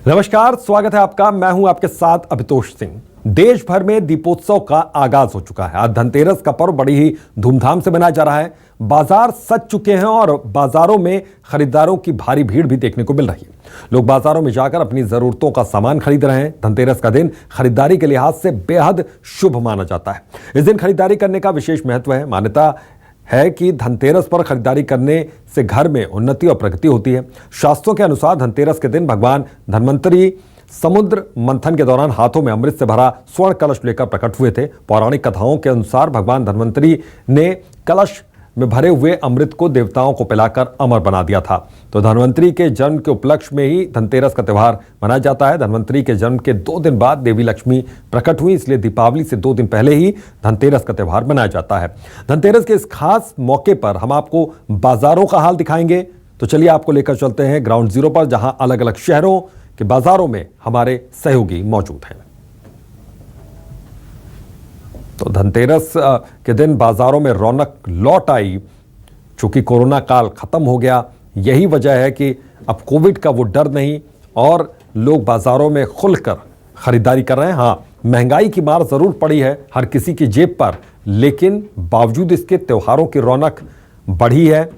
नमस्कार, स्वागत है आपका। मैं हूं आपके साथ अभितोष सिंह। देश भर में दीपोत्सव का आगाज हो चुका है। आज धनतेरस का पर्व बड़ी ही धूमधाम से मनाया जा रहा है। बाजार सज चुके हैं और बाजारों में खरीदारों की भारी भीड़ भी देखने को मिल रही है। लोग बाजारों में जाकर अपनी जरूरतों का सामान खरीद रहे हैं। धनतेरस का दिन खरीदारी के लिहाज से बेहद शुभ माना जाता है। इस दिन खरीदारी करने का विशेष महत्व है। मान्यता है कि धनतेरस पर खरीदारी करने से घर में उन्नति और प्रगति होती है। शास्त्रों के अनुसार धनतेरस के दिन भगवान धन्वंतरी समुद्र मंथन के दौरान हाथों में अमृत से भरा स्वर्ण कलश लेकर प्रकट हुए थे। पौराणिक कथाओं के अनुसार भगवान धन्वंतरी ने कलश में भरे हुए अमृत को देवताओं को पिलाकर अमर बना दिया था। तो धन्वंतरी के जन्म के उपलक्ष्य में ही धनतेरस का त्यौहार मनाया जाता है। धन्वंतरी के जन्म के 2 दिन बाद देवी लक्ष्मी प्रकट हुई, इसलिए दीपावली से 2 दिन पहले ही धनतेरस का त्यौहार मनाया जाता है। धनतेरस के इस खास मौके पर हम आपको बाजारों का हाल दिखाएंगे। तो चलिए आपको लेकर चलते हैं ग्राउंड जीरो पर, जहां अलग अलग शहरों के बाजारों में हमारे सहयोगी मौजूद हैं। तो धनतेरस के दिन बाजारों में रौनक लौट आई। चूंकि कोरोना काल खत्म हो गया, यही वजह है कि अब कोविड का वो डर नहीं और लोग बाजारों में खुलकर खरीदारी कर रहे हैं। हाँ, महंगाई की मार जरूर पड़ी है हर किसी की जेब पर, लेकिन बावजूद इसके त्योहारों की रौनक बढ़ी है।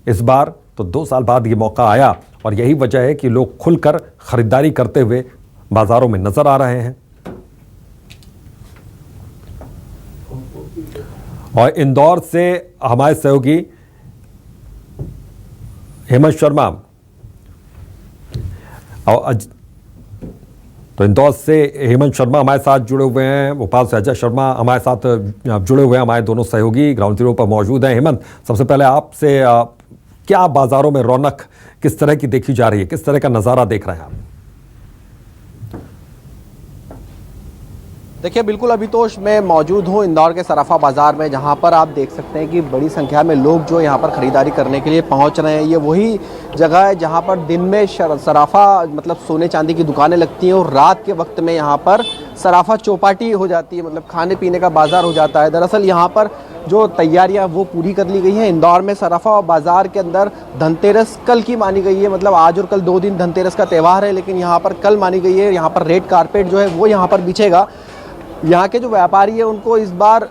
इस बार तो 2 साल बाद ये मौका आया और यही वजह है कि लोग खुलकर खरीदारी करते हुए बाजारों में नजर आ रहे हैं। और इंदौर से हमारे सहयोगी हेमंत शर्मा तो इंदौर से हेमंत शर्मा हमारे साथ जुड़े हुए हैं। भोपाल से अजय शर्मा हमारे साथ जुड़े हुए हैं। हमारे दोनों सहयोगी ग्राउंड जीरो पर मौजूद हैं। हेमंत, सबसे पहले आपसे क्या बाजारों में रौनक किस तरह की देखी जा रही है, किस तरह का नजारा देख रहे हैं आप? देखिए, बिल्कुल अभितोष, मैं मौजूद हूँ इंदौर के सराफा बाज़ार में, जहाँ पर आप देख सकते हैं कि बड़ी संख्या में लोग जो यहाँ पर ख़रीदारी करने के लिए पहुँच रहे हैं। ये वही जगह है जहाँ पर दिन में सराफा मतलब सोने चांदी की दुकानें लगती हैं और रात के वक्त में यहाँ पर सराफा चौपाटी हो जाती है, मतलब खाने पीने का बाज़ार हो जाता है। दरअसल यहाँ पर जो तैयारियां वो पूरी कर ली गई हैं। इंदौर में सराफा बाज़ार के अंदर धनतेरस कल की मानी गई है, मतलब आज और कल 2 दिन धनतेरस का त्यौहार है, लेकिन यहाँ पर कल मानी गई है। यहाँ पर रेड कारपेट जो है वो यहाँ पर बिछेगा। यहाँ के जो व्यापारी है उनको इस बार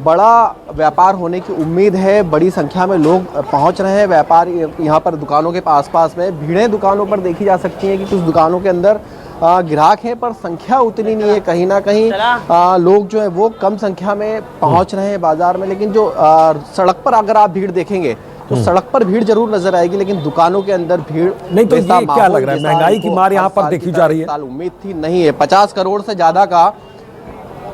बड़ा व्यापार होने की उम्मीद है। बड़ी संख्या में लोग पहुँच रहे हैं। व्यापारी यहाँ पर दुकानों के आसपास में भीड़ें दुकानों पर देखी जा सकती हैं कि कुछ दुकानों के अंदर ग्राहक हैं, पर संख्या उतनी नहीं है। कहीं ना कहीं लोग जो है वो कम संख्या में पहुँच रहे हैं बाजार में। लेकिन जो सड़क पर अगर आप भीड़ देखेंगे तो सड़क पर भीड़ जरूर नजर आएगी, लेकिन दुकानों के अंदर भीड़ नहीं। तो ये क्या लग रहा है, महंगाई की मार यहाँ पर देखी जा रही है? उम्मीद थी नहीं है। 50 करोड़ से ज्यादा का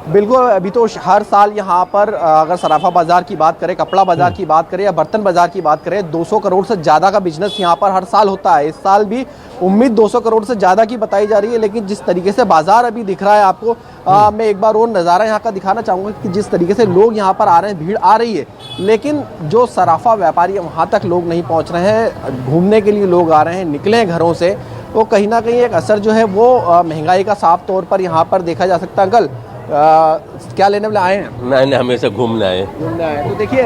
बिल्कुल अभी तो हर साल यहाँ पर अगर सराफा बाजार की बात करें, कपड़ा बाजार की बात करें या बर्तन बाजार की बात करें, 200 करोड़ से ज़्यादा का बिजनेस यहाँ पर हर साल होता है। इस साल भी उम्मीद 200 करोड़ से ज़्यादा की बताई जा रही है। लेकिन जिस तरीके से बाजार अभी दिख रहा है आपको, मैं एक बार और नज़ारा यहाँ का दिखाना चाहूँगा कि जिस तरीके से लोग यहाँ पर आ रहे हैं, भीड़ आ रही है, लेकिन जो सराफा व्यापारी है वहाँ तक लोग नहीं पहुँच रहे हैं। घूमने के लिए लोग आ रहे हैं, निकले हैं घरों से, तो कहीं ना कहीं एक असर जो है वो महंगाई का साफ तौर पर यहाँ पर देखा जा सकता है। अंकल, क्या लेने वाले आए हैं? नहीं, हमेशा घूमने आए। तो देखिए,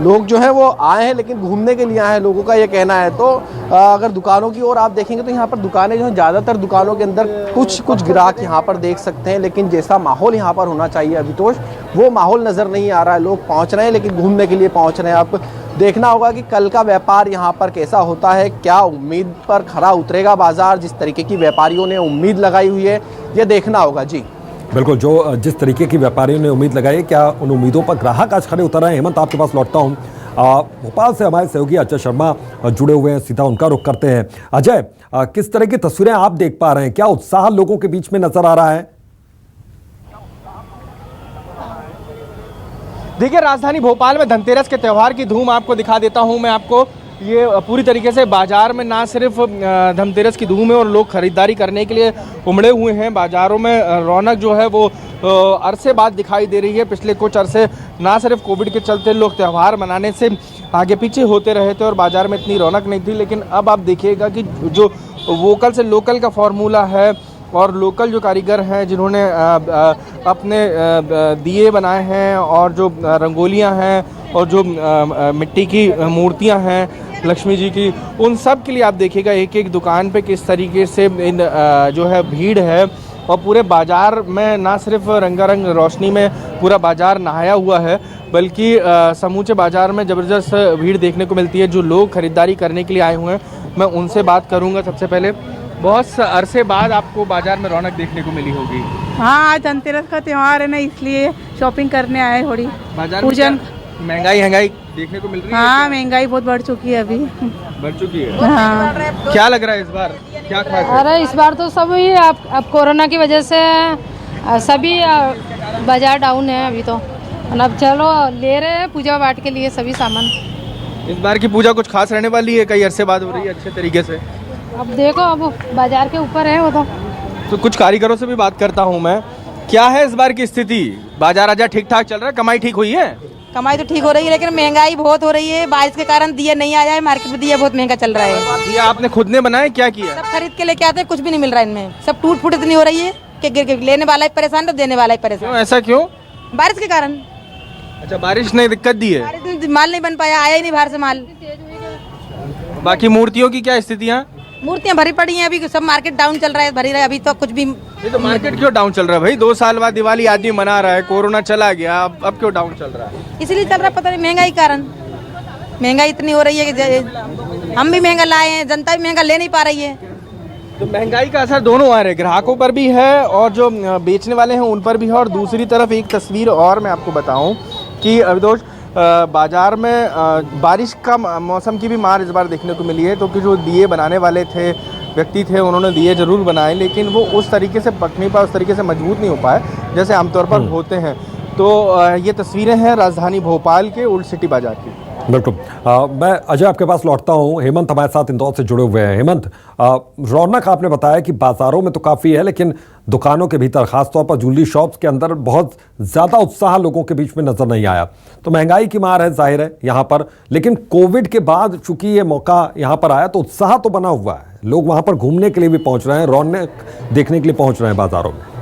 लोग जो है वो आए हैं लेकिन घूमने के लिए आए हैं, लोगों का ये कहना है। तो अगर दुकानों की ओर आप देखेंगे तो यहाँ पर दुकानें जो है, ज़्यादातर दुकानों के अंदर कुछ ग्राहक यहाँ पर देख सकते हैं, लेकिन जैसा माहौल यहाँ पर होना चाहिए अभितोष, वो माहौल नज़र नहीं आ रहा है। लोग पहुँच रहे हैं लेकिन घूमने के लिए पहुँच रहे हैं। आप देखना होगा कि कल का व्यापार यहाँ पर कैसा होता है, क्या उम्मीद पर खरा उतरेगा बाजार। जिस तरीके की व्यापारियों ने उम्मीद लगाई हुई है, ये देखना होगा। जी बिल्कुल, जो जिस तरीके की व्यापारियों ने उम्मीद लगाई, क्या उन उम्मीदों पर ग्राहक आज खड़े उतर रहे हैं? हेमंत, आपके पास लौटता हूँ। भोपाल से हमारे सहयोगी अजय शर्मा जुड़े हुए हैं, सीधा उनका रुख करते हैं। अजय, किस तरह की तस्वीरें आप देख पा रहे हैं? क्या उत्साह लोगों के बीच में नजर आ रहा है? देखिए, राजधानी भोपाल में धनतेरस के त्यौहार की धूम आपको दिखा देता हूं मैं आपको। ये पूरी तरीके से बाजार में ना सिर्फ धनतेरस की धूम है और लोग खरीदारी करने के लिए उमड़े हुए हैं। बाजारों में रौनक जो है वो अरसे बाद दिखाई दे रही है। पिछले कुछ अरसे ना सिर्फ कोविड के चलते लोग त्यौहार मनाने से आगे पीछे होते रहे थे और बाजार में इतनी रौनक नहीं थी, लेकिन अब आप देखिएगा कि जो वोकल से लोकल का फॉर्मूला है और लोकल जो कारीगर हैं जिन्होंने अपने दिए बनाए हैं और जो रंगोलियां हैं और जो मिट्टी की मूर्तियां हैं लक्ष्मी जी की, उन सब के लिए आप देखिएगा एक एक दुकान पे किस तरीके से जो है भीड़ है। और पूरे बाज़ार में ना सिर्फ रंगारंग रोशनी में पूरा बाज़ार नहाया हुआ है, बल्कि समूचे बाज़ार में ज़बरदस्त भीड़ देखने को मिलती है। जो लोग ख़रीदारी करने के लिए आए हुए हैं, मैं उनसे बात करूंगा। सबसे पहले, बहुत अरसे बाद आपको बाज़ार में रौनक देखने को मिली होगी। हाँ, आज धनतेरस का त्यौहार है ना, इसलिए शॉपिंग करने आए थोड़ी। बाजार पूजन महंगाई देखने को मिल रही है। हाँ, महंगाई बहुत बढ़ चुकी है अभी। बढ़ चुकी है। हाँ। क्या लग रहा है इस बार, क्या खास है? अरे इस बार तो सब ही अब कोरोना की वजह से सभी बाजार डाउन है अभी तो। अब चलो ले रहे हैं पूजा पाठ के लिए सभी सामान। इस बार की पूजा कुछ खास रहने वाली है, कई अरसे बाद हो रही है अच्छे तरीके से। अब देखो, अब बाजार के ऊपर है वो तो कुछ कारीगरों से भी बात करता हूँ मैं। क्या है इस बार की स्थिति? बाजार आजा ठीक ठाक चल रहा है, कमाई ठीक हुई है? कमाई तो ठीक हो रही है, लेकिन महंगाई बहुत हो रही है। बारिश के कारण दिया नहीं आया है, मार्केट में दिया बहुत महंगा चल रहा है। ये आपने खुद ने बनाए, क्या किया? सब खरीद के लेके आते हैं, कुछ भी नहीं मिल रहा है इनमें। सब टूट फूट इतनी हो रही है कि गिर लेने वाला ही परेशान तो देने वाला ही परेशान। क्यों, ऐसा क्यों? बारिश के कारण। अच्छा, बारिश ने दिक्कत दी है। बारिश में माल नहीं बन पाया, आया ही नहीं बाहर से माल। बाकी मूर्तियों की क्या स्थितियाँ? मूर्तियाँ भरी पड़ी हैं, अभी सब मार्केट डाउन चल रहा है, भरी रहे अभी तो कुछ भी। ये तो मार्केट क्यों डाउन चल रहा है भाई? 2 साल बाद दिवाली आदमी मना रहा है, कोरोना चला गया, अब क्यों डाउन चल रहा है? इसलिए चल रहा है, पता नहीं महंगाई के कारण। महंगाई इतनी हो रही है कि हम भी महंगा लाए हैं, जनता भी महंगा ले नहीं पा रही है। तो महंगाई का असर दोनों आ रहे हैं, ग्राहकों पर भी है और जो बेचने वाले हैं उन पर भी है। और दूसरी तरफ एक तस्वीर और मैं आपको बताऊं कि अभिदोष, बाज़ार में बारिश का मौसम की भी मार इस बार देखने को मिली है। तो कि जो दिए बनाने वाले थे, व्यक्ति थे, उन्होंने दिए ज़रूर बनाए, लेकिन वो उस तरीके से पक नहीं पाए, उस तरीके से मजबूत नहीं हो पाए जैसे आमतौर पर होते हैं। तो ये तस्वीरें हैं राजधानी भोपाल के ओल्ड सिटी बाज़ार की। बिल्कुल। मैं अजय आपके पास लौटता हूं। हेमंत हमारे साथ इंदौर से जुड़े हुए हैं। हेमंत, रौनक आपने बताया कि बाजारों में तो काफ़ी है, लेकिन दुकानों के भीतर, खासतौर पर ज्वेलरी शॉप्स के अंदर बहुत ज़्यादा उत्साह लोगों के बीच में नजर नहीं आया। तो महंगाई की मार है, जाहिर है यहाँ पर, लेकिन कोविड के बाद चूंकि ये मौका यहाँ पर आया तो उत्साह तो बना हुआ है। लोग वहाँ पर घूमने के लिए भी पहुँच रहे हैं, रौनक देखने के लिए पहुँच रहे हैं बाजारों में।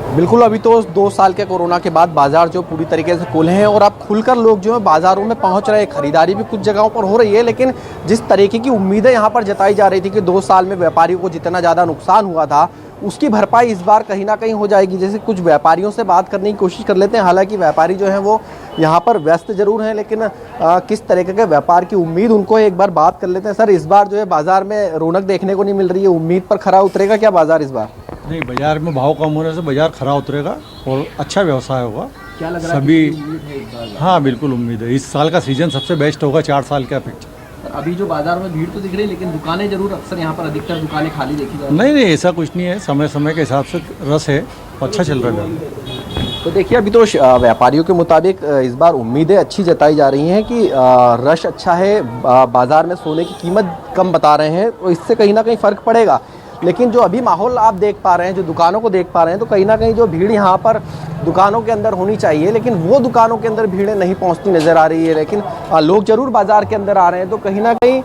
बिल्कुल, अभी तो 2 साल के कोरोना के बाद बाजार जो पूरी तरीके से खुले हैं और अब खुलकर लोग जो है बाजारों में पहुंच रहे हैं। खरीदारी भी कुछ जगहों पर हो रही है, लेकिन जिस तरीके की उम्मीदें यहां पर जताई जा रही थी कि 2 साल में व्यापारियों को जितना ज़्यादा नुकसान हुआ था, उसकी भरपाई इस बार कहीं ना कहीं हो जाएगी। जैसे कुछ व्यापारियों से बात करने की कोशिश कर लेते हैं। हालांकि व्यापारी जो हैं वो यहाँ पर व्यस्त जरूर हैं, लेकिन किस तरीके के व्यापार की उम्मीद उनको एक बार बात कर लेते हैं। सर, इस बार जो है बाजार में रौनक देखने को नहीं मिल रही है, उम्मीद पर खरा उतरेगा क्या बाजार इस बार? नहीं, बाजार में भाव कम होने से बाजार खरा उतरेगा और अच्छा व्यवसाय होगा। क्या लग रहा है सभी? हाँ, बिल्कुल उम्मीद है। इस साल का सीजन सबसे बेस्ट होगा 4 साल के अपेक्षा। अभी जो बाजार में भीड़ तो दिख रही है, लेकिन दुकानें जरूर अक्सर यहाँ पर अधिकतर दुकानें खाली देखी जा रही नहीं, ऐसा कुछ नहीं है। समय समय के हिसाब से रस है, अच्छा चल रहा है। तो देखिए, अभी तो व्यापारियों के मुताबिक इस बार उम्मीदें अच्छी जताई जा रही हैं कि रश अच्छा है, बाजार में सोने की कीमत कम बता रहे हैं, तो इससे कहीं ना कहीं फ़र्क पड़ेगा। लेकिन जो अभी माहौल आप देख पा रहे हैं, जो दुकानों को देख पा रहे हैं, तो कहीं ना कहीं जो भीड़ यहाँ पर दुकानों के अंदर होनी चाहिए, लेकिन वो दुकानों के अंदर भीड़ें नहीं पहुँचती नज़र आ रही है। लेकिन लोग जरूर बाजार के अंदर आ रहे हैं, तो कहीं ना कहीं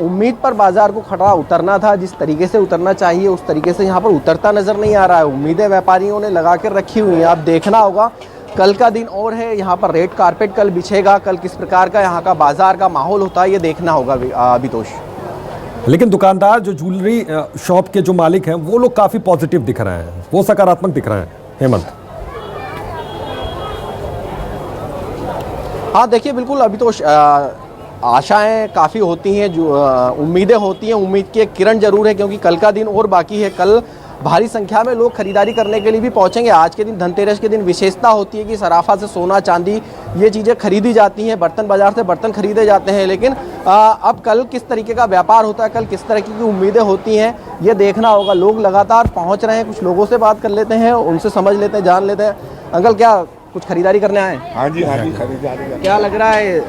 उम्मीद पर बाजार को खड़ा उतरना था, जिस तरीके से उतरना चाहिए उस तरीके से यहाँ पर उतरता नज़र नहीं आ रहा है। उम्मीदें व्यापारियों ने लगा कर रखी हुई हैं। आप देखना होगा, कल का दिन और है, यहाँ पर रेड कारपेट कल बिछेगा, कल किस प्रकार का यहाँ का बाजार का माहौल होता है ये देखना होगा अभितोष। लेकिन दुकानदार, जो ज्वेलरी शॉप के जो मालिक हैं, वो लोग काफ़ी पॉजिटिव दिख रहे हैं, वो सकारात्मक दिख रहे हैं। हेमंत, हाँ देखिए, बिल्कुल अभी तो आशाएं काफ़ी होती हैं, जो उम्मीदें होती हैं, उम्मीद की एक किरण जरूर है, क्योंकि कल का दिन और बाकी है। कल भारी संख्या में लोग खरीदारी करने के लिए भी पहुंचेंगे। आज के दिन, धनतेरस के दिन, विशेषता होती है कि सराफा से सोना चांदी ये चीज़ें खरीदी जाती हैं, बर्तन बाजार से बर्तन खरीदे जाते हैं। लेकिन अब कल किस तरीके का व्यापार होता है, कल किस तरीके की उम्मीदें होती हैं, ये देखना होगा। लोग लगातार पहुँच रहे हैं, कुछ लोगों से बात कर लेते हैं, उनसे समझ लेते हैं, जान लेते हैं। अंकल, क्या कुछ खरीदारी करने आए? हाँ जी, खरीदारी। क्या लग रहा है,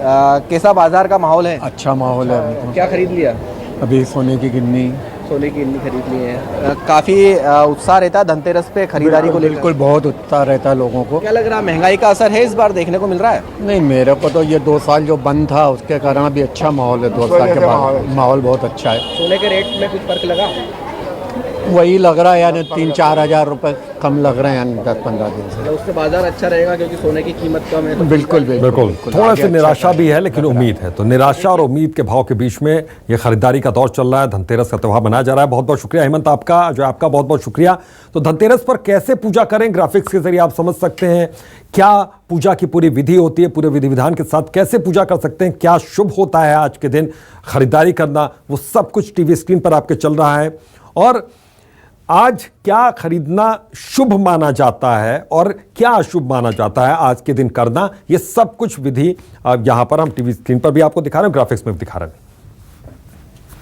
कैसा बाजार का माहौल है? अच्छा माहौल है। अभी क्या खरीद लिया? अभी सोने की गिन्नी खरीद ली है। काफ़ी उत्साह रहता है धनतेरस पे खरीदारी को लेकर? बिल्कुल, बहुत उत्साह रहता है लोगों को। क्या लग रहा है, महंगाई का असर है इस बार देखने को मिल रहा है? नहीं, मेरे को तो ये 2 साल जो बंद था उसके कारण अभी अच्छा माहौल है। 2 साल के बाद माहौल बहुत अच्छा है। सोने के रेट में कुछ फर्क लगा? वही लग रहा है यानी 3-4 हज़ार रुपये कम लग रहे हैं यानी 10-15 दिन से। उससे बाजार अच्छा रहेगा क्योंकि सोने की कीमत कम है। बिल्कुल बिल्कुल थोड़ा सी निराशा भी है, लेकिन उम्मीद है। तो निराशा और उम्मीद के भाव के बीच में ये खरीदारी का दौर चल रहा है। धनतेरस का त्यौहार मनाया जा रहा है। बहुत बहुत शुक्रिया हेमंत आपका, जो आपका बहुत बहुत शुक्रिया। तो धनतेरस पर कैसे पूजा करें, ग्राफिक्स के जरिए आप समझ सकते हैं। क्या पूजा की पूरी विधि होती है, पूरे विधि विधान के साथ कैसे पूजा कर सकते हैं, क्या शुभ होता है आज के दिन खरीदारी करना, वो सब कुछ टीवी स्क्रीन पर आपके चल रहा है। और आज क्या खरीदना शुभ माना जाता है और क्या अशुभ माना जाता है आज के दिन करना, ये सब कुछ विधि यहां पर हम टीवी स्क्रीन पर भी आपको दिखा रहे हैं, ग्राफिक्स में भी दिखा रहे हैं।